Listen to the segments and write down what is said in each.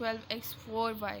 12x 4y.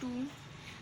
2,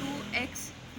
2x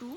2,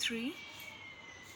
3,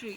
3.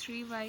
3y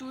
2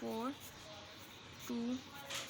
4 2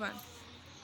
1.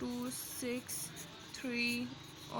2 6 3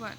1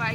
y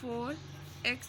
4x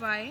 y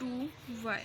2y.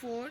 4x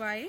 y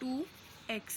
2x,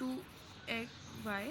2y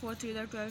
4 3 12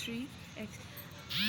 3x.